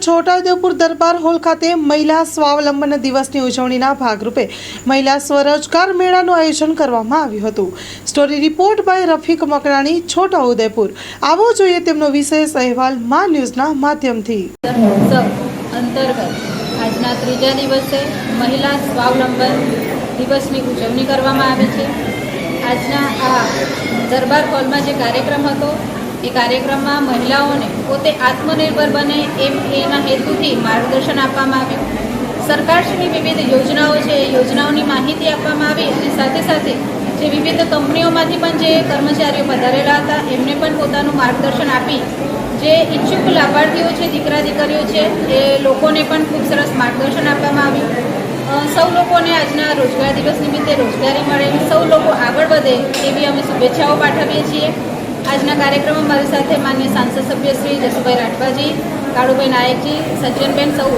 છોટાઉદેપુર દરબાર hall ખાતે મહિલા સ્વાવલંબન દિવસની ઉજવણીના ભાગરૂપે મહિલા સ્વરોજગાર મેળાનું આયોજન કરવામાં આવ્યું હતું। Story report by Rafiq Makrani, Chhota Udepur. આવો જોઈએ તેમનો વિશેષ અહેવાલ મા ન્યૂઝના માધ્યમથી। અંતર્ગત આજના ત્રીજા દિવસે મહિલા સ્વાવલંબન દિવસની ઉજવણી કરવામાં આવી છે। આજના આ દરબાર હોલમાં જે કાર્યક્રમ હતો એ કાર્યક્રમમાં મહિલાઓને પોતે આત્મનિર્ભર બને એના હેતુથી માર્ગદર્શન આપવામાં આવ્યું। સરકારશ્રીની વિવિધ યોજનાઓ છે એ યોજનાઓની માહિતી આપવામાં આવી અને સાથે સાથે જે વિવિધ કંપનીઓમાંથી પણ જે કર્મચારીઓ પધારેલા હતા એમને પણ પોતાનું માર્ગદર્શન આપી જે ઈચ્છુક લાભાર્થીઓ છે, દીકરા દીકરીઓ છે એ લોકોને પણ ખૂબ સરસ માર્ગદર્શન આપવામાં આવ્યું। સૌ લોકોને આજના રોજગાર દિવસ નિમિત્તે રોજગારી મળે, સૌ લોકો આગળ વધે એવી અમે શુભેચ્છાઓ પાઠવીએ છીએ। આજના કાર્યક્રમમાં મારી સાથે માન્ય સાંસદ સભ્ય શ્રી જસુભાઈ રાઠવાજી, કાળુભાઈ નાયકજી, સજ્જનબેન સૌ